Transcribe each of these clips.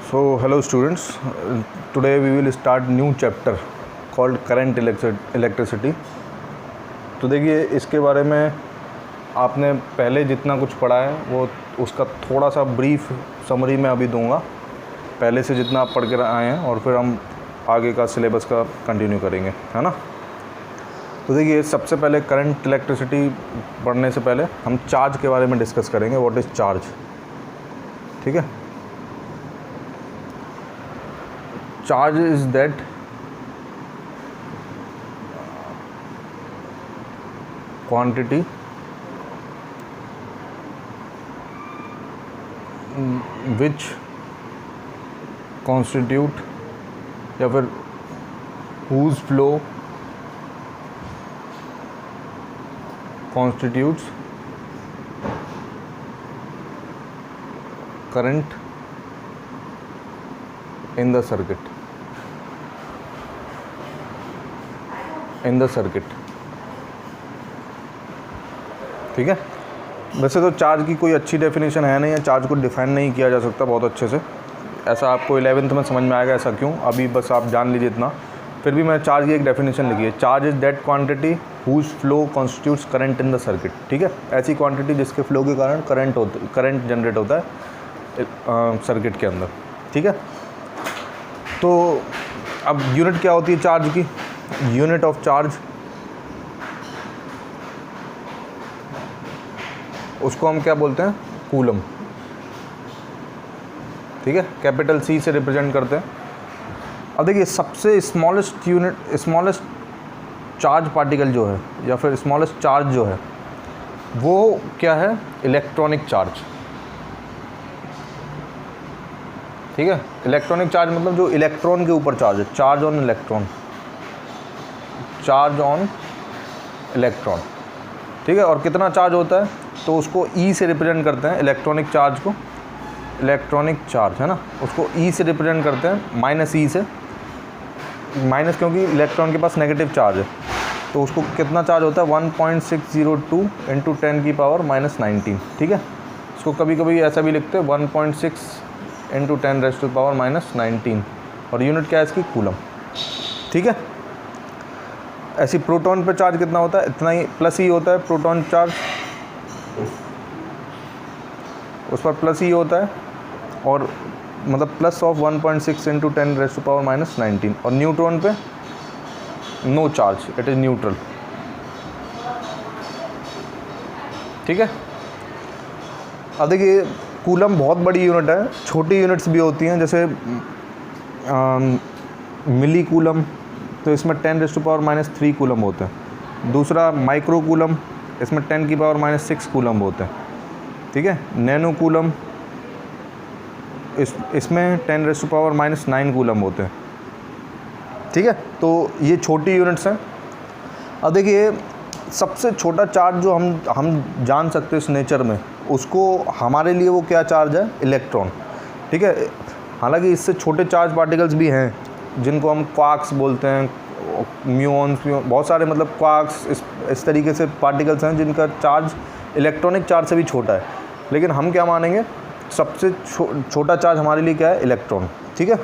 So hello students, today we will start new chapter called current electricity. तो देखिए इसके बारे में आपने पहले जितना कुछ पढ़ा है वो उसका थोड़ा सा ब्रीफ समरी मैं अभी दूंगा, पहले से जितना आप पढ़ के आए हैं, और फिर हम आगे का सिलेबस का कंटिन्यू करेंगे, है ना। तो देखिए सबसे पहले करंट इलेक्ट्रिसिटी पढ़ने से पहले हम चार्ज के बारे में डिस्कस करेंगे, व्हाट इज़ चार्ज। ठीक है, charge is that quantity which constitute या फिर whose flow constitutes current in the circuit. ठीक है, वैसे तो चार्ज की कोई अच्छी डेफिनेशन है नहीं है, चार्ज को डिफाइन नहीं किया जा सकता बहुत अच्छे से, ऐसा आपको 11th में समझ में आएगा, ऐसा क्यों अभी बस आप जान लीजिए इतना। फिर भी मैं चार्ज की एक डेफिनेशन लिखी है, charge is that quantity whose flow constitutes current in the circuit. ठीक है, ऐसी क्वांटिटी जिसके फ्लो के कारण करंट जनरेट होता है सर्किट के अंदर। ठीक है, तो अब यूनिट क्या होती है चार्ज की? यूनिट ऑफ चार्ज, उसको हम क्या बोलते हैं? कूलम। ठीक है, कैपिटल सी से रिप्रेजेंट करते हैं। अब देखिए सबसे smallest unit, smallest charge particle जो है या फिर स्मॉलेस्ट चार्ज जो है वो क्या है? Electronic charge. ठीक है, इलेक्ट्रॉनिक चार्ज मतलब जो इलेक्ट्रॉन के ऊपर चार्ज है, charge on electron, charge on electron. ठीक है, और कितना चार्ज होता है तो उसको ई से रिप्रेजेंट करते हैं, इलेक्ट्रॉनिक चार्ज को, इलेक्ट्रॉनिक चार्ज है ना, उसको ई से रिप्रेजेंट करते हैं, माइनस ई से, माइनस क्योंकि इलेक्ट्रॉन के पास नेगेटिव चार्ज है, तो उसको कितना चार्ज होता है? 1.602 इंटू 10 की पावर माइनस 19। ठीक है, इसको कभी कभी ऐसा भी लिखते हैं 1.6 into 10 raise to power minus 19, और यूनिट क्या है इसकी? कूलम। ठीक है, ऐसी प्रोटॉन पे चार्ज कितना होता है? इतना ही, प्लस ही होता है प्रोटॉन चार्ज, उस पर प्लस ही होता है, और मतलब plus of 1.6 into 10 raise to power minus 19। और न्यूट्रॉन पे no charge, it is neutral. ठीक है, अब देखिए कूलम बहुत बड़ी यूनिट है, छोटी यूनिट्स भी होती हैं, जैसे मिली कूलम, तो इसमें 10 raise to power minus 3 coulomb होते हैं। दूसरा माइक्रो कूलम, इसमें 10 की पावर माइनस 6 कूलम होते हैं। ठीक है, नैनो कूलम, इसमें 10 raise to power minus 9 coulomb होते हैं। ठीक है, तो ये छोटी यूनिट्स हैं। अब देखिए सबसे छोटा चार्ज जो हम जान सकते हैं इस नेचर में, उसको हमारे लिए वो क्या चार्ज है? इलेक्ट्रॉन। ठीक है, हालांकि इससे छोटे चार्ज पार्टिकल्स भी हैं जिनको हम क्वार्क्स बोलते हैं, म्यूऑन्स, बहुत सारे मतलब क्वार्क्स, इस तरीके से पार्टिकल्स हैं जिनका चार्ज इलेक्ट्रॉनिक चार्ज से भी छोटा है, लेकिन हम क्या मानेंगे? सबसे छोटा चार्ज हमारे लिए क्या है? इलेक्ट्रॉन। ठीक है,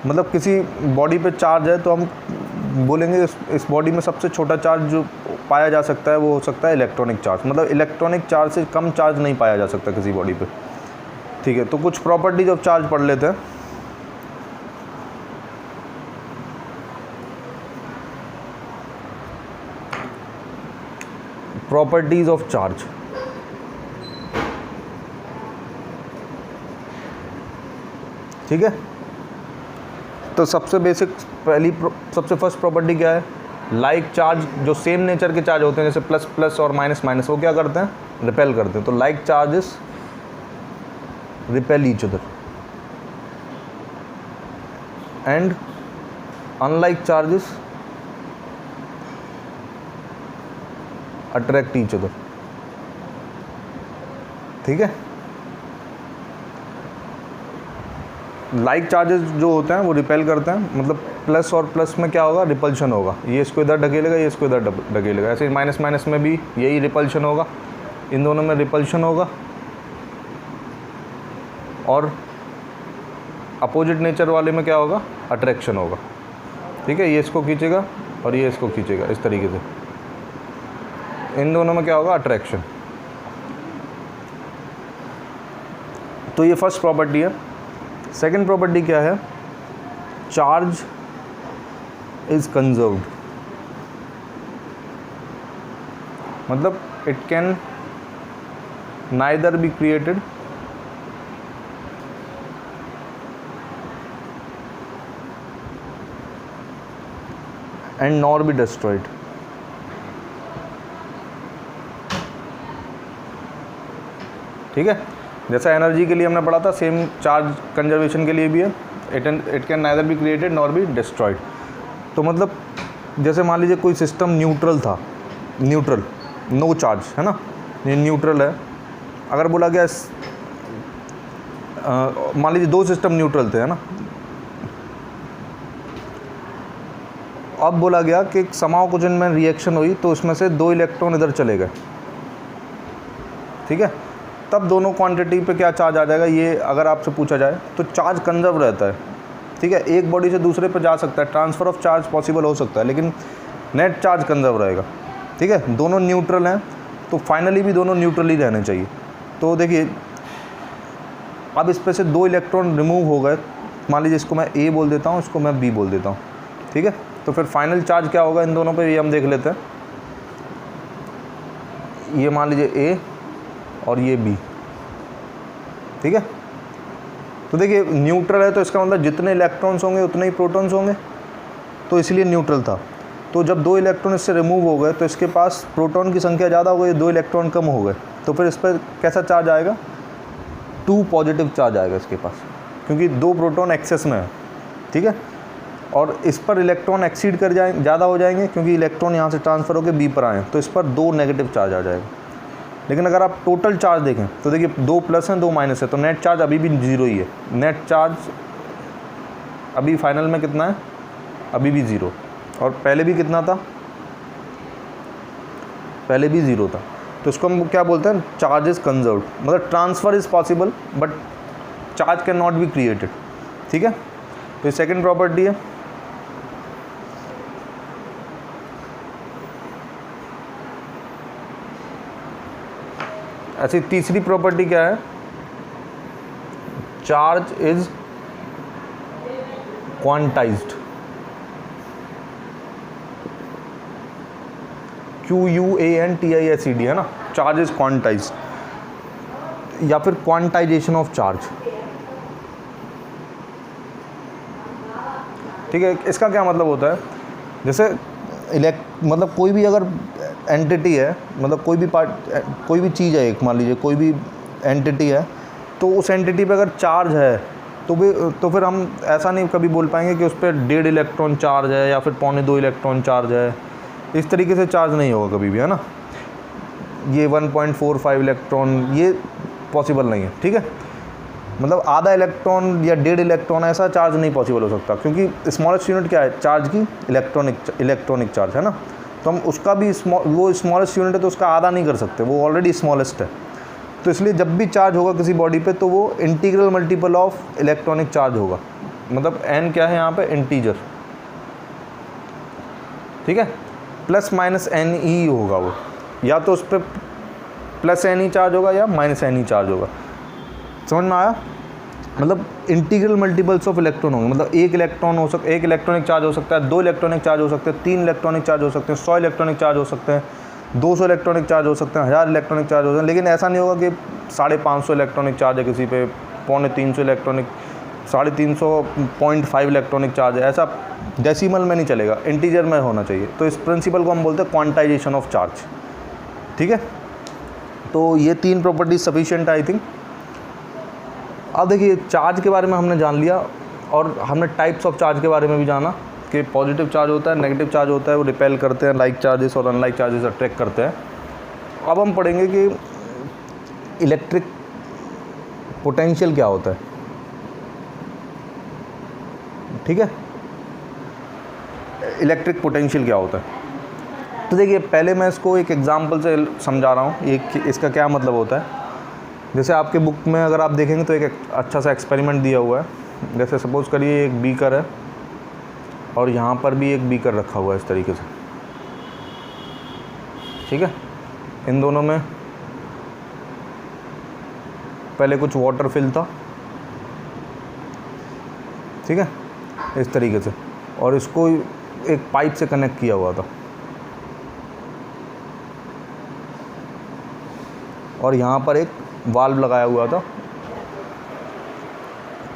मतलब किसी बॉडी पे चार्ज है तो हम बोलेंगे इस बॉडी में सबसे छोटा चार्ज जो पाया जा सकता है वो हो सकता है इलेक्ट्रॉनिक चार्ज, मतलब इलेक्ट्रॉनिक चार्ज से कम चार्ज नहीं पाया जा सकता किसी बॉडी पे। ठीक है, तो कुछ प्रॉपर्टीज ऑफ चार्ज पढ़ लेते हैं। Properties of charge. ठीक है, तो सबसे बेसिक सबसे फर्स्ट प्रॉपर्टी क्या है? लाइक चार्ज, जो सेम नेचर के चार्ज होते हैं, जैसे प्लस प्लस और माइनस माइनस, वो क्या करते हैं? रिपेल करते हैं। तो like charges repel each other and unlike charges attract each other. ठीक है, लाइक चार्जेस जो होते हैं वो रिपेल करते हैं, मतलब प्लस और प्लस में क्या होगा? रिपल्शन होगा, ये इसको इधर ढकेलेगा, ये इसको इधर ढकेलेगा। ऐसे माइनस माइनस में भी यही रिपल्शन होगा, इन दोनों में रिपल्शन होगा और अपोजिट नेचर वाले में क्या होगा, अट्रैक्शन होगा। ठीक है, ये इसको खींचेगा और ये इसको खींचेगा, इस तरीके से इन दोनों में क्या होगा, अट्रैक्शन। तो ये फर्स्ट प्रॉपर्टी है। सेकंड प्रॉपर्टी क्या है, चार्ज इज कंजर्व्ड, मतलब it can neither be created and nor be destroyed. ठीक है, जैसा एनर्जी के लिए हमने पढ़ा था, सेम चार्ज कंजर्वेशन के लिए भी है, it can neither be created nor be destroyed. तो मतलब जैसे मान लीजिए कोई सिस्टम न्यूट्रल था, न्यूट्रल नो चार्ज है ना, ये न्यूट्रल है। अगर बोला गया मान लीजिए दो सिस्टम न्यूट्रल थे, है ना, अब बोला गया कि समाओ कुछ में रिएक्शन हुई तो उसमें से 2 इलेक्ट्रॉन इधर चले गए। ठीक है, तब दोनों क्वांटिटी पे क्या चार्ज आ जाएगा, ये अगर आपसे पूछा जाए तो चार्ज कंजर्व रहता है। ठीक है, एक बॉडी से दूसरे पे जा सकता है, ट्रांसफ़र ऑफ चार्ज पॉसिबल हो सकता है, लेकिन नेट चार्ज कंजर्व रहेगा। ठीक है, दोनों न्यूट्रल हैं तो फाइनली भी दोनों न्यूट्रल ही रहने चाहिए। तो देखिए अब इस पे से 2 इलेक्ट्रॉन रिमूव हो गए, मान लीजिए इसको मैं ए बोल देता हूँ, इसको मैं बी बोल देता हूँ। ठीक है, तो फिर फाइनल चार्ज क्या होगा इन दोनों पे, ये हम देख लेते हैं। ये मान लीजिए ए और ये बी। ठीक है, तो देखिए न्यूट्रल है तो इसका मतलब जितने इलेक्ट्रॉन्स होंगे उतने ही प्रोटॉन्स होंगे, तो इसलिए न्यूट्रल था। तो जब 2 इलेक्ट्रॉन इससे रिमूव हो गए तो इसके पास प्रोटॉन की संख्या ज़्यादा हो गई, 2 इलेक्ट्रॉन कम हो गए, तो फिर इस पर कैसा चार्ज आएगा, 2 पॉजिटिव चार्ज आएगा इसके पास, क्योंकि 2 प्रोटॉन एक्सेस में है। ठीक है, और इस पर इलेक्ट्रॉन एक्सीड कर जाएंगे, ज़्यादा हो जाएंगे, क्योंकि इलेक्ट्रॉन यहाँ से ट्रांसफ़र होकर बी पर आए, तो इस पर 2 नेगेटिव चार्ज आ जाएगा। लेकिन अगर आप टोटल चार्ज देखें तो देखिए 2 प्लस हैं 2 माइनस है, तो नेट चार्ज अभी भी 0 ही है। नेट चार्ज अभी फाइनल में कितना है, अभी भी 0, और पहले भी कितना था, पहले भी 0 था। तो इसको हम क्या बोलते हैं, चार्ज इज कंजर्व्ड, मतलब transfer is possible but charge can not be created. ठीक है, तो ये सेकेंड प्रॉपर्टी है। ऐसी तीसरी प्रॉपर्टी क्या है, चार्ज इज क्वांटाइज्ड, QUANTIZED है ना, चार्ज इज क्वांटाइज्ड, या फिर क्वांटाइजेशन ऑफ चार्ज। ठीक है, इसका क्या मतलब होता है, जैसे मतलब कोई भी अगर एंटिटी है, मतलब कोई भी चीज़ है, एक मान लीजिए कोई भी एंटिटी है, तो उस एंटिटी पे अगर चार्ज है तो फिर हम ऐसा नहीं कभी बोल पाएंगे कि उस पर 1.5 इलेक्ट्रॉन चार्ज है या फिर 1.25 इलेक्ट्रॉन चार्ज है। इस तरीके से चार्ज नहीं होगा कभी भी, है ना। ये 1.45 इलेक्ट्रॉन, ये पॉसिबल नहीं है। ठीक है, मतलब आधा इलेक्ट्रॉन या 1.5 इलेक्ट्रॉन ऐसा चार्ज नहीं पॉसिबल हो सकता, क्योंकि स्मॉलेस्ट यूनिट क्या है चार्ज की, इलेक्ट्रॉनिक चार्ज है ना। तो हम उसका भी वो स्मॉलेस्ट यूनिट है तो उसका आधा नहीं कर सकते, वो ऑलरेडी स्मॉलेस्ट है। तो इसलिए जब भी चार्ज होगा किसी बॉडी पे तो वो integral multiple of electronic charge होगा, मतलब n क्या है यहाँ पे, इंटीजर। ठीक है, प्लस माइनस एन ई होगा वो, या तो उस पर प्लस एन ई चार्ज होगा या माइनस एन ई चार्ज होगा। समझ में आया, मतलब इंटीग्रल मल्टीपल्स ऑफ इलेक्ट्रॉन होंगे, मतलब एक इलेक्ट्रॉनिक चार्ज हो सकता है, 2 इलेक्ट्रॉनिक चार्ज हो सकते हैं, 3 इलेक्ट्रॉनिक चार्ज हो सकते हैं, 100 इलेक्ट्रॉनिक चार्ज हो सकते हैं, 200 इलेक्ट्रॉनिक चार्ज हो सकते हैं, 1000 इलेक्ट्रॉनिक चार्ज हो सकते हैं। लेकिन ऐसा नहीं होगा कि 550 इलेक्ट्रॉनिक चार्ज है किसी पे, 350 इलेक्ट्रॉनिक, 350.5 इलेक्ट्रॉनिक चार्ज है, ऐसा डेसिमल में नहीं चलेगा, इंटीजर में होना चाहिए। तो इस प्रिंसिपल को हम बोलते हैं क्वांटाइजेशन ऑफ चार्ज। ठीक है, तो ये 3 प्रॉपर्टीज सफिशिएंट आई थिंक। अब देखिए चार्ज के बारे में हमने जान लिया, और हमने टाइप्स ऑफ चार्ज के बारे में भी जाना कि पॉजिटिव चार्ज होता है, नेगेटिव चार्ज होता है, वो रिपेल करते हैं, लाइक चार्जेस और अनलाइक चार्जेस अट्रैक्ट करते हैं। अब हम पढ़ेंगे कि इलेक्ट्रिक पोटेंशियल क्या होता है। ठीक है, इलेक्ट्रिक पोटेंशियल क्या होता है। तो देखिए पहले मैं इसको एक एग्जांपल से समझा रहा हूँ, इसका क्या मतलब होता है। जैसे आपके बुक में अगर आप देखेंगे तो एक अच्छा सा एक्सपेरिमेंट दिया हुआ है जैसे सपोज़ करिए एक बीकर है और यहाँ पर भी एक बीकर रखा हुआ है इस तरीके से, ठीक है। इन दोनों में पहले कुछ वाटर फिल था, ठीक है, इस तरीके से, और इसको एक पाइप से कनेक्ट किया हुआ था, और यहाँ पर एक वाल्व लगाया हुआ था।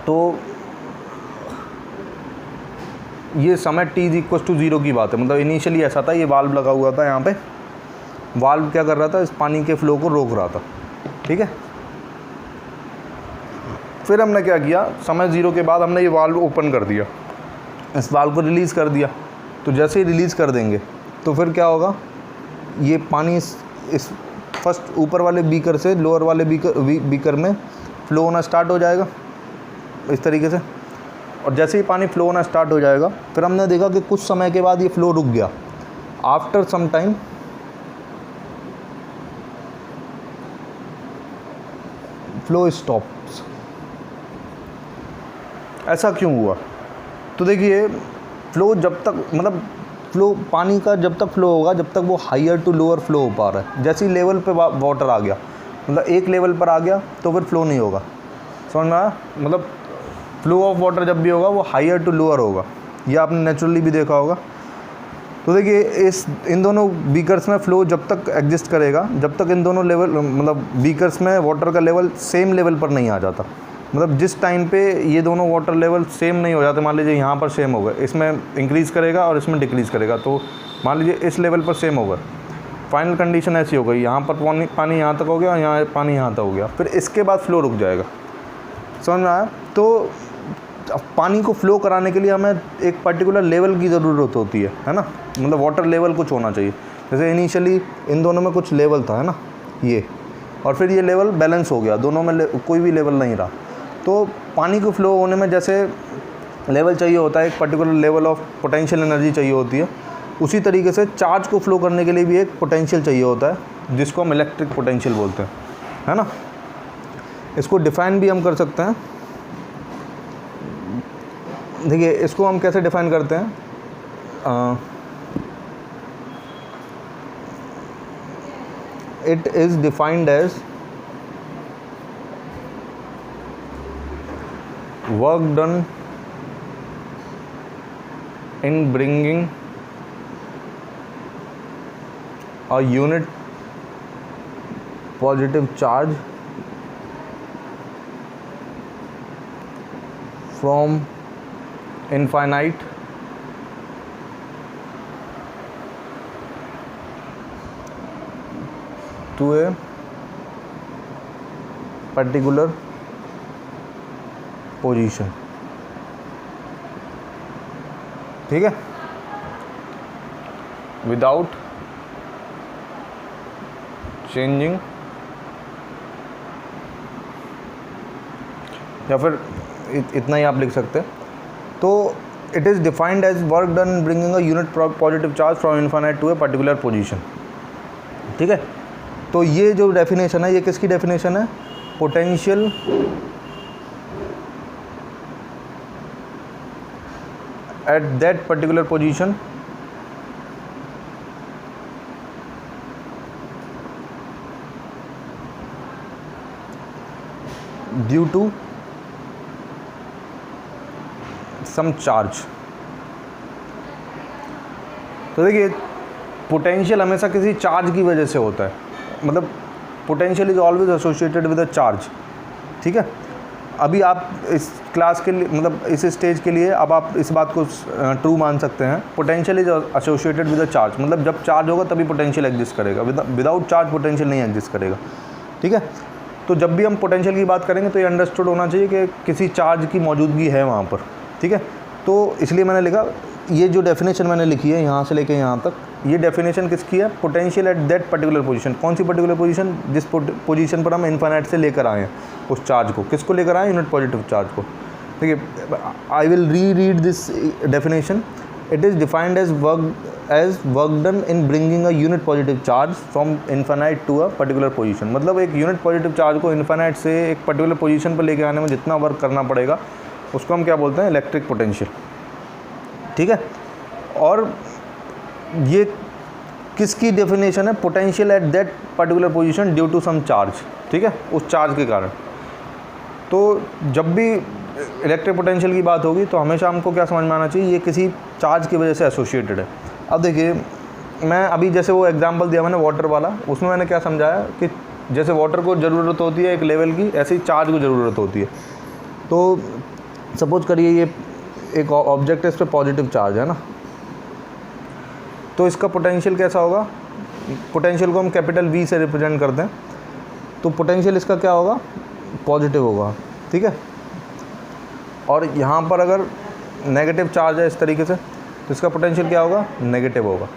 तो ये समय t = 0 की बात है, मतलब इनिशियली ऐसा था, ये वाल्व लगा हुआ था यहाँ पे, वाल्व क्या कर रहा था, इस पानी के फ्लो को रोक रहा था, ठीक है। फिर हमने क्या किया, समय 0 के बाद हमने ये वाल्व ओपन कर दिया, इस वाल्व को रिलीज़ कर दिया। तो जैसे ही रिलीज़ कर देंगे तो फिर क्या होगा, ये पानी इस फर्स्ट ऊपर वाले बीकर से लोअर वाले बीकर में फ़्लो होना स्टार्ट हो जाएगा इस तरीके से। और जैसे ही पानी फ़्लो होना स्टार्ट हो जाएगा, फिर हमने देखा कि कुछ समय के बाद ये फ़्लो रुक गया। After some time flow stops. ऐसा क्यों हुआ? तो देखिए, फ़्लो जब तक, मतलब फ़्लो पानी का जब तक फ़्लो होगा, जब तक वो हायर टू लोअर फ़्लो हो पा रहा है। जैसे ही लेवल पे वाटर आ गया, मतलब एक लेवल पर आ गया, तो फिर फ़्लो नहीं होगा। समझ में आया? मतलब फ़्लो ऑफ वाटर जब भी होगा वो हायर टू लोअर होगा, ये आपने नेचुरली भी देखा होगा। तो देखिए, इन दोनों बीकर्स में फ़्लो जब तक एग्जिस्ट करेगा, जब तक इन दोनों लेवल, मतलब बीकर्स में वाटर का लेवल सेम लेवल पर नहीं आ जाता। मतलब जिस टाइम पे ये दोनों वाटर लेवल सेम नहीं हो जाते, मान लीजिए यहाँ पर सेम हो गए, इसमें इंक्रीज़ करेगा और इसमें डिक्रीज़ करेगा, तो मान लीजिए इस लेवल पर सेम होगा, फाइनल कंडीशन ऐसी हो गई, यहाँ पर पानी यहाँ तक हो गया और यहाँ पानी यहाँ तक हो गया, फिर इसके बाद फ़्लो रुक जाएगा। समझ में आया? तो पानी को फ़्लो कराने के लिए हमें एक पर्टिकुलर लेवल की ज़रूरत होती है ना, मतलब वाटर लेवल कुछ होना चाहिए। जैसे इनिशियली इन दोनों में कुछ लेवल था, है ना, ये, और फिर ये लेवल बैलेंस हो गया, दोनों में कोई भी लेवल नहीं रहा। तो पानी को फ़्लो होने में जैसे लेवल चाहिए होता है, एक particular level of potential energy चाहिए होती है, उसी तरीके से चार्ज को फ़्लो करने के लिए भी एक पोटेंशियल चाहिए होता है, जिसको हम इलेक्ट्रिक पोटेंशियल बोलते हैं, है ना। इसको डिफ़ाइन भी हम कर सकते हैं। देखिए, इसको हम कैसे डिफ़ाइन करते हैं, it is defined as work done in bringing a unit positive charge from infinite to a particular position. ठीक है, विदाउट चेंजिंग, या फिर इतना ही आप लिख सकते हैं। तो it is defined as work done bringing a unit positive charge from infinite to a particular position. ठीक है, तो ये जो डेफिनेशन है, ये किसकी डेफिनेशन है? Potential at that particular position due to some charge। तो देखिए, पोटेंशियल हमेशा किसी चार्ज की वजह से होता है, मतलब potential is always associated with a charge. ठीक है, अभी आप इस क्लास के लिए, मतलब इस स्टेज के लिए अब आप इस बात को ट्रू मान सकते हैं, potential is associated with a charge, मतलब जब चार्ज होगा तभी पोटेंशियल एग्जिस्ट करेगा, विदाउट चार्ज पोटेंशियल नहीं एग्जिस्ट करेगा। ठीक है, तो जब भी हम पोटेंशियल की बात करेंगे तो ये अंडरस्टूड होना चाहिए कि किसी चार्ज की मौजूदगी है वहाँ पर। ठीक है, तो इसलिए मैंने लिखा, ये जो डेफिनेशन मैंने लिखी है यहाँ से लेके यहाँ तक, ये डेफिनेशन किसकी है? Potential at that particular position. कौन सी पर्टिकुलर पोजीशन? जिस पोजीशन पर हम इनफाइनाइट से लेकर आए हैं उस चार्ज को। किसको लेकर आए? यूनिट पॉजिटिव चार्ज को। देखिए, I will read this definition. It is defined as work done in bringing a unit positive charge from infinite to a particular position. मतलब एक यूनिट पॉजिटिव चार्ज को इनफाइनाइट से एक पर्टिकुलर पोजीशन पर लेके आने में जितना वर्क करना पड़ेगा उसको हम क्या बोलते हैं, इलेक्ट्रिक पोटेंशियल। ठीक है, और ये किसकी डेफिनेशन है, potential at that particular position due to some charge. ठीक है, उस चार्ज के कारण। तो जब भी इलेक्ट्रिक पोटेंशियल की बात होगी तो हमेशा हमको क्या समझ में आना चाहिए, ये किसी चार्ज की वजह से एसोसिएटेड है। अब देखिए, मैं अभी जैसे वो एग्जांपल दिया मैंने वाटर वाला, उसमें मैंने क्या समझाया कि जैसे वाटर को ज़रूरत होती है एक लेवल की, ऐसे ही चार्ज को ज़रूरत होती है। तो सपोज करिए ये एक ऑब्जेक्ट है, इस पर पॉजिटिव चार्ज है ना, तो इसका पोटेंशियल कैसा होगा, पोटेंशियल को हम कैपिटल V से रिप्रेजेंट करते हैं, तो पोटेंशियल इसका क्या होगा, पॉजिटिव होगा। ठीक है, और यहाँ पर अगर नेगेटिव चार्ज है इस तरीके से, तो इसका पोटेंशियल क्या होगा, नेगेटिव होगा।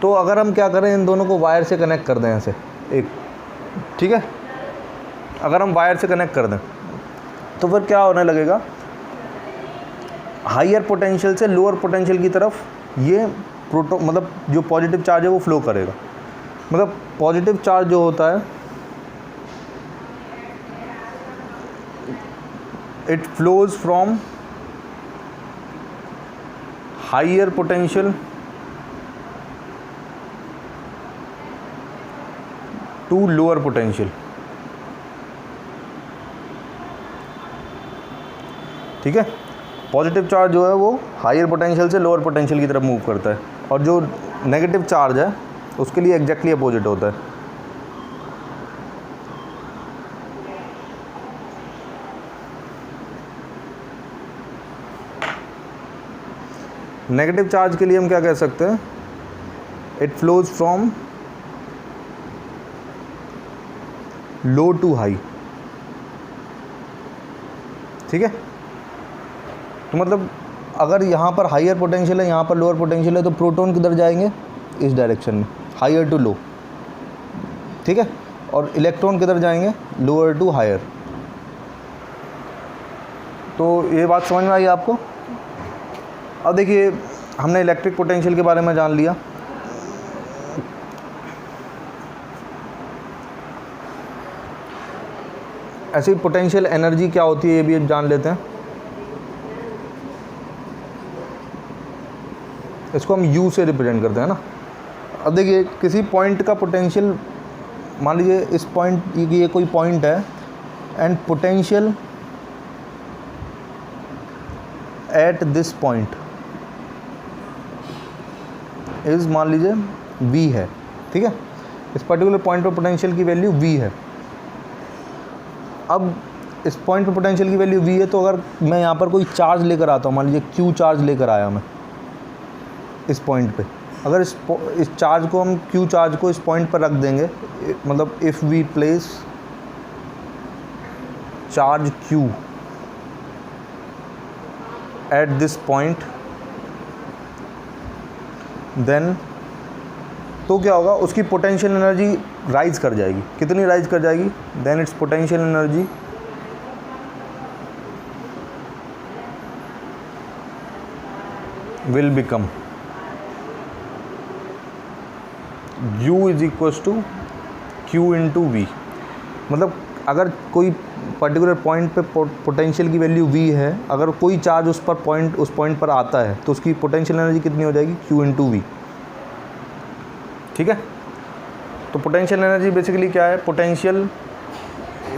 तो अगर हम क्या करें, इन दोनों को वायर से कनेक्ट कर दें ऐसे एक, ठीक है, अगर हम वायर से कनेक्ट कर दें तो फिर क्या होने लगेगा, हायर पोटेंशियल से लोअर पोटेंशियल की तरफ ये मतलब जो पॉजिटिव चार्ज है वो फ्लो करेगा। मतलब पॉजिटिव चार्ज जो होता है it flows from higher potential to lower potential. ठीक है, पॉजिटिव चार्ज जो है वो हायर पोटेंशियल से लोअर पोटेंशियल की तरफ मूव करता है, और जो नेगेटिव चार्ज है उसके लिए एग्जैक्टली अपोजिट होता है। नेगेटिव चार्ज के लिए हम क्या कह सकते हैं, it flows from low to high. ठीक है, तो मतलब अगर यहाँ पर हायर पोटेंशियल है, यहाँ पर लोअर पोटेंशियल है, तो प्रोटॉन किधर जाएंगे, इस डायरेक्शन में, हायर टू लो। ठीक है, और इलेक्ट्रॉन किधर जाएंगे, लोअर टू हायर। तो ये बात समझ में आई आपको। अब देखिए, हमने इलेक्ट्रिक पोटेंशियल के बारे में जान लिया। ऐसी पोटेंशियल एनर्जी क्या होती है ये भी अब जान लेते हैं। इसको हम U से रिप्रेजेंट करते हैं ना। अब देखिए, किसी पॉइंट का पोटेंशियल, मान लीजिए इस पॉइंट, ये कोई पॉइंट है, and potential at this point is, मान लीजिए V है। ठीक है, इस पर्टिकुलर पॉइंट पर पोटेंशियल की वैल्यू V है। अब इस पॉइंट पर पोटेंशियल की वैल्यू V है, तो अगर मैं यहाँ पर कोई चार्ज लेकर आता हूँ, मान लीजिए Q चार्ज लेकर आया मैं इस पॉइंट पे, अगर इस चार्ज को हम, Q चार्ज को इस पॉइंट पर रख देंगे, मतलब if we place charge Q at this point, then तो क्या होगा, उसकी पोटेंशियल एनर्जी राइज कर जाएगी। कितनी राइज कर जाएगी, then its potential energy will become U is equals to Q into V। मतलब अगर कोई पर्टिकुलर पॉइंट पे पोटेंशियल की वैल्यू V है, अगर कोई चार्ज उस पॉइंट पर आता है, तो उसकी पोटेंशियल एनर्जी कितनी हो जाएगी, Q इंटू V। ठीक है, तो पोटेंशियल एनर्जी बेसिकली क्या है, potential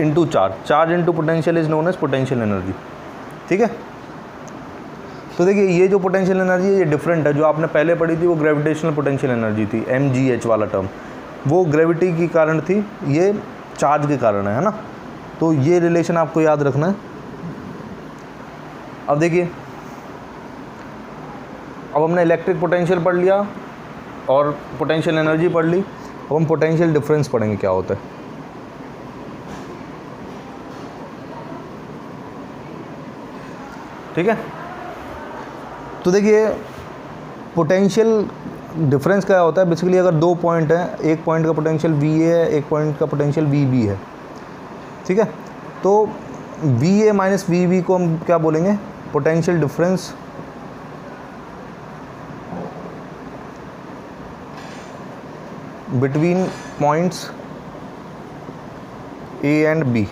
into charge, charge into potential is known as potential energy. ठीक है, तो देखिए ये जो पोटेंशियल एनर्जी है ये डिफरेंट है। जो आपने पहले पढ़ी थी वो ग्रेविटेशनल पोटेंशियल एनर्जी थी, mgh वाला टर्म, वो ग्रेविटी के कारण थी, ये चार्ज के कारण है ना। तो ये रिलेशन आपको याद रखना है। अब देखिए, अब हमने इलेक्ट्रिक पोटेंशियल पढ़ लिया और पोटेंशियल एनर्जी पढ़ ली। अब हम पोटेंशियल डिफरेंस पढ़ेंगे क्या होता है। ठीक है, तो देखिए पोटेंशियल डिफरेंस क्या होता है, बेसिकली अगर दो पॉइंट हैं, एक पॉइंट का पोटेंशियल VA है, एक पॉइंट का पोटेंशियल VB है। ठीक है, तो VA माइनस VB को हम क्या बोलेंगे, potential difference between points A and B।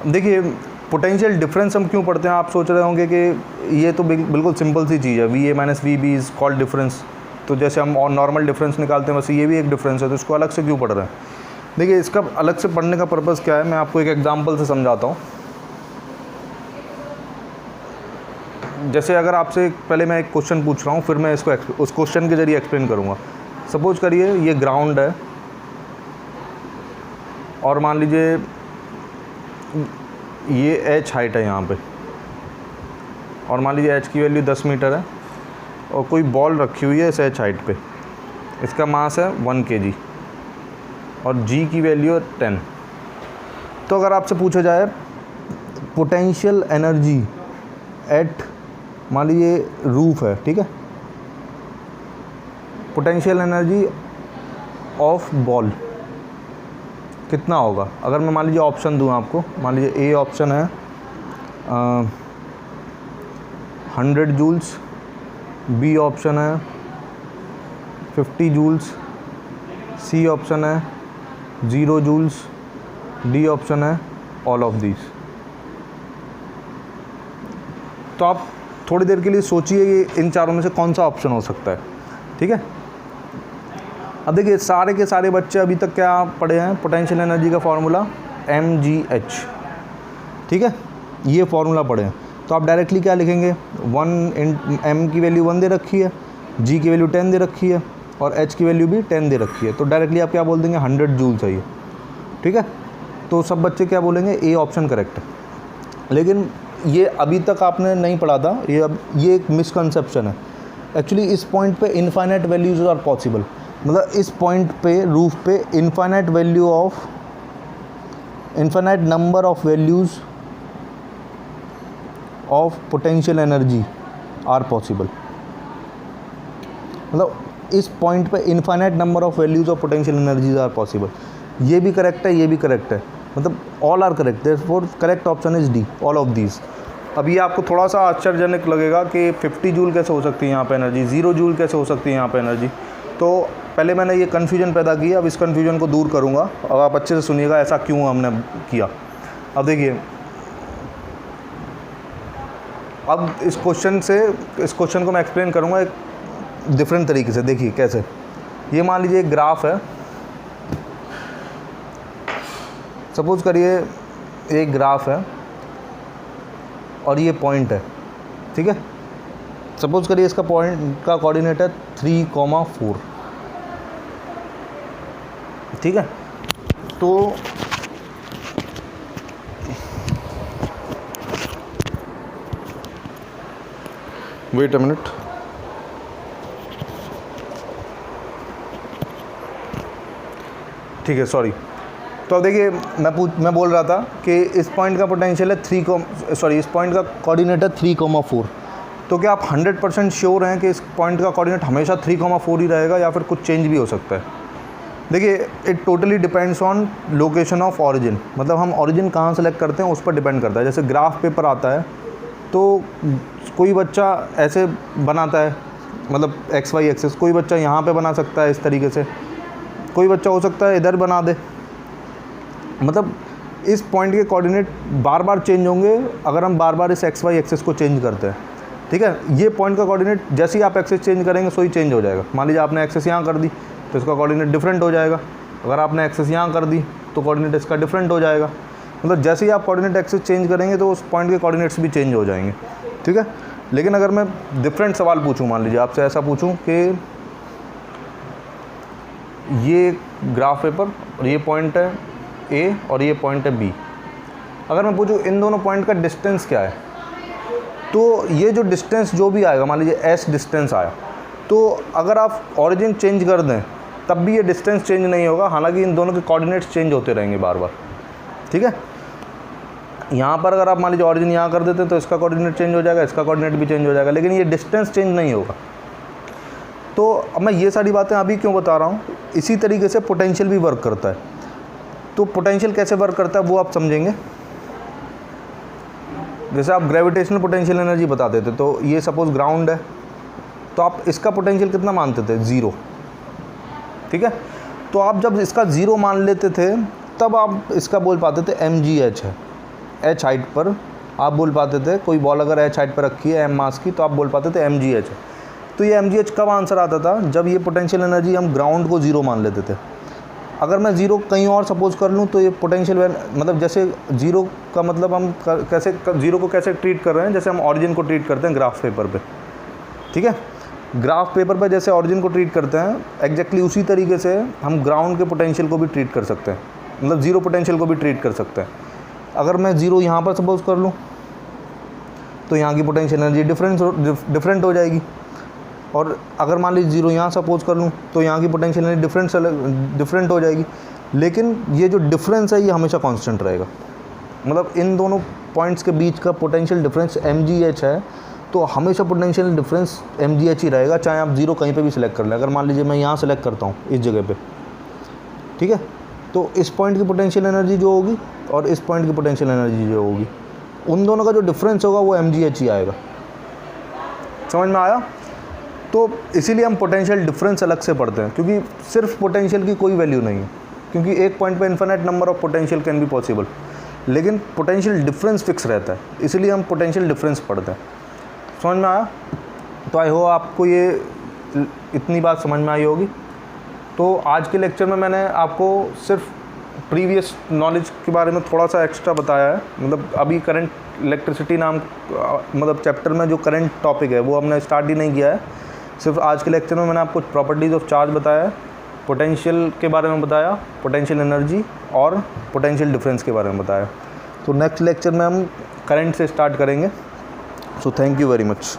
देखिए पोटेंशियल डिफरेंस हम क्यों पढ़ते हैं, आप सोच रहे होंगे कि ये तो बिल्कुल सिंपल सी चीज़ है, V A minus V B is called difference. तो जैसे हम और नॉर्मल डिफरेंस निकालते हैं वैसे ये भी एक डिफरेंस है, तो इसको अलग से क्यों पढ़ रहे हैं। देखिए इसका अलग से पढ़ने का पर्पज़ क्या है, मैं आपको एक एग्जांपल से समझाता हूँ। जैसे अगर आपसे पहले मैं एक क्वेश्चन पूछ रहा हूँ, फिर मैं इसको उस क्वेश्चन के जरिए एक्सप्लेन करूँगा। सपोज करिए ये ग्राउंड है और मान लीजिए ये h हाइट है यहाँ पे, और मान लीजिए h की वैल्यू 10 मीटर है और कोई बॉल रखी हुई है इस h हाइट पे, इसका मास है 1 kg और g की वैल्यू है 10। तो अगर आपसे पूछा जाए पोटेंशियल एनर्जी एट, मान लीजिए रूफ है, ठीक है, पोटेंशियल एनर्जी ऑफ बॉल कितना होगा। अगर मैं मान लीजिए ऑप्शन दूँ आपको, मान लीजिए ए ऑप्शन है 100 जूल्स, बी ऑप्शन है 50 जूल्स, सी ऑप्शन है 0 जूल्स, डी ऑप्शन है ऑल ऑफ दीज। तो आप थोड़ी देर के लिए सोचिए कि इन चारों में से कौन सा ऑप्शन हो सकता है, ठीक है। अब देखिए सारे के सारे बच्चे अभी तक क्या पढ़े हैं, पोटेंशियल एनर्जी का फार्मूला mgh, ठीक है, ये फार्मूला पढ़े हैं। तो आप डायरेक्टली क्या लिखेंगे, 1 m की वैल्यू 1 दे रखी है, g की वैल्यू 10 दे रखी है और h की वैल्यू भी 10 दे रखी है, तो डायरेक्टली आप क्या बोल देंगे 100 जूल चाहिए, ठीक है। तो सब बच्चे क्या बोलेंगे, ए ऑप्शन करेक्ट है। लेकिन ये अभी तक आपने नहीं पढ़ा था, ये एक मिसकंसेप्शन है। एक्चुअली इस पॉइंट पे इनफाइनाइट वैल्यूज़ आर पॉसिबल, मतलब इस पॉइंट पे रूफ पे infinite value of infinite number of values of potential energy are possible. मतलब इस पॉइंट पे infinite number of values of potential energies are possible. ये भी करेक्ट है, ये भी करेक्ट है, मतलब all are correct, therefore correct option is D, all of these. अब ये आपको थोड़ा सा आश्चर्यजनक लगेगा कि 50 जूल कैसे हो सकती है यहाँ पे एनर्जी, 0 जूल कैसे हो सकती है यहाँ पे एनर्जी। तो पहले मैंने ये कन्फ्यूजन पैदा किया, अब इस कन्फ्यूजन को दूर करूँगा। अब आप अच्छे से सुनिएगा ऐसा क्यों हमने किया। अब देखिए, अब इस क्वेश्चन को मैं एक्सप्लेन करूँगा एक डिफरेंट तरीके से। देखिए कैसे, ये मान लीजिए एक ग्राफ है, सपोज करिए एक ग्राफ है और ये पॉइंट है, ठीक है। सपोज करिए इसका पॉइंट का कोऑर्डिनेट है 3,4, ठीक है। तो वेट अ मिनट, ठीक है, सॉरी। तो अब देखिए मैं बोल रहा था कि इस पॉइंट का पोटेंशियल है इस पॉइंट का कोऑर्डिनेट है 3,4। तो क्या आप 100% श्योर हैं कि इस पॉइंट का कोऑर्डिनेट हमेशा 3,4 ही रहेगा या फिर कुछ चेंज भी हो सकता है। देखिए it totally depends on location of origin, मतलब हम ऑरिजिन कहाँ सेलेक्ट करते हैं उस पर डिपेंड करता है। जैसे ग्राफ पेपर आता है तो कोई बच्चा ऐसे बनाता है, मतलब XY एक्सिस, कोई बच्चा यहाँ पे बना सकता है इस तरीके से, कोई बच्चा हो सकता है इधर बना दे। मतलब इस पॉइंट के कोऑर्डिनेट बार बार चेंज होंगे अगर हम बार बार इस XY एक्सिस को चेंज करते हैं, ठीक है। ये पॉइंट का कोऑर्डिनेट जैसे ही आप एक्सिस चेंज करेंगे सो ही चेंज हो जाएगा। मान लीजिए आपने एक्सिस यहाँ कर दी तो इसका कोऑर्डिनेट डिफरेंट हो जाएगा, अगर आपने एक्सिस यहाँ कर दी तो कोऑर्डिनेट इसका डिफरेंट हो जाएगा। मतलब जैसे ही आप कोऑर्डिनेट एक्सिस चेंज करेंगे तो उस पॉइंट के कोऑर्डिनेट्स भी चेंज हो जाएंगे, ठीक है। लेकिन अगर मैं डिफरेंट सवाल पूछूं, मान लीजिए आपसे ऐसा पूछूं कि ये ग्राफ पेपर और ये पॉइंट है ए और ये पॉइंट है बी, अगर मैं पूछूं इन दोनों पॉइंट का डिस्टेंस क्या है, तो ये जो डिस्टेंस जो भी आएगा, मान लीजिए s डिस्टेंस आया, तो अगर आप ऑरिजिन चेंज कर दें तब भी ये डिस्टेंस चेंज नहीं होगा, हालांकि इन दोनों के कोऑर्डिनेट्स चेंज होते रहेंगे बार बार, ठीक है। यहाँ पर अगर आप मान लीजिए ऑरिजिन यहाँ कर देते हैं तो इसका कोऑर्डिनेट चेंज हो जाएगा, इसका कोऑर्डिनेट भी चेंज हो जाएगा, लेकिन ये डिस्टेंस चेंज नहीं होगा। तो अब मैं ये सारी बातें अभी क्यों बता रहा हूँ, इसी तरीके से पोटेंशियल भी वर्क करता है। तो पोटेंशियल कैसे वर्क करता है वो आप समझेंगे। जैसे आप ग्रेविटेशनल पोटेंशियल एनर्जी बताते थे, तो ये सपोज ग्राउंड है तो आप इसका पोटेंशियल कितना मानते थे, 0, ठीक है। तो आप जब इसका 0 मान लेते थे तब आप इसका बोल पाते थे mgh है, h हाइट पर आप बोल पाते थे, कोई बॉल अगर h हाइट पर रखी है m मास की, तो आप बोल पाते थे mgh है। तो ये mgh कब आंसर आता था? जब ये पोटेंशियल एनर्जी हम ग्राउंड को 0 मान लेते थे। अगर मैं 0 कहीं और सपोज कर लूँ तो ये पोटेंशियल मतलब जैसे 0 का मतलब हम कैसे 0 को कैसे ट्रीट कर रहे हैं, जैसे हम ऑरिजिन को ट्रीट करते हैं ग्राफ पेपर पे, ठीक है। ग्राफ पेपर पे जैसे ऑरिजिन को ट्रीट करते हैं, एग्जैक्टली उसी तरीके से हम ग्राउंड के पोटेंशियल को भी ट्रीट कर सकते हैं, मतलब 0 पोटेंशियल को भी ट्रीट कर सकते हैं। अगर मैं 0 यहाँ पर सपोज कर लूँ तो यहाँ की पोटेंशियल एनर्जी डिफरेंट हो जाएगी, और अगर मान लीजिए 0 यहाँ सपोज कर लूँ तो यहाँ की पोटेंशियल एनर्जी डिफरेंट हो जाएगी। लेकिन ये जो डिफरेंस है ये हमेशा कांस्टेंट रहेगा, मतलब इन दोनों पॉइंट्स के बीच का पोटेंशियल डिफरेंस mgh है, तो हमेशा पोटेंशियल डिफरेंस mgh ही रहेगा, चाहे आप 0 कहीं पे भी सिलेक्ट कर लें। अगर मान लीजिए मैं यहाँ सेलेक्ट करता हूँ इस जगह पे, ठीक है, तो इस पॉइंट की पोटेंशियल एनर्जी जो होगी और इस पॉइंट की पोटेंशियल एनर्जी जो होगी, उन दोनों का जो डिफरेंस होगा वो mgh ही आएगा। समझ में आया? तो इसीलिए हम पोटेंशियल डिफरेंस अलग से पढ़ते हैं, क्योंकि सिर्फ पोटेंशियल की कोई वैल्यू नहीं है, क्योंकि एक पॉइंट पे infinite number of potential can be possible, लेकिन पोटेंशियल डिफरेंस फिक्स रहता है, इसलिए हम पोटेंशियल डिफरेंस पढ़ते हैं। समझ में आया? तो आई होप आपको ये इतनी बात समझ में आई होगी। तो आज के लेक्चर में मैंने आपको सिर्फ प्रीवियस नॉलेज के बारे में थोड़ा सा एक्स्ट्रा बताया है, मतलब अभी करंट इलेक्ट्रिसिटी नाम मतलब चैप्टर में जो करंट टॉपिक है वो हमने स्टार्ट ही नहीं किया है। सिर्फ आज के लेक्चर में मैंने आपको प्रॉपर्टीज़ ऑफ चार्ज बताया है, पोटेंशियल के बारे में बताया, पोटेंशियल एनर्जी और पोटेंशियल डिफरेंस के बारे में बताया। तो नेक्स्ट लेक्चर में हम करंट से स्टार्ट करेंगे। So thank you very much.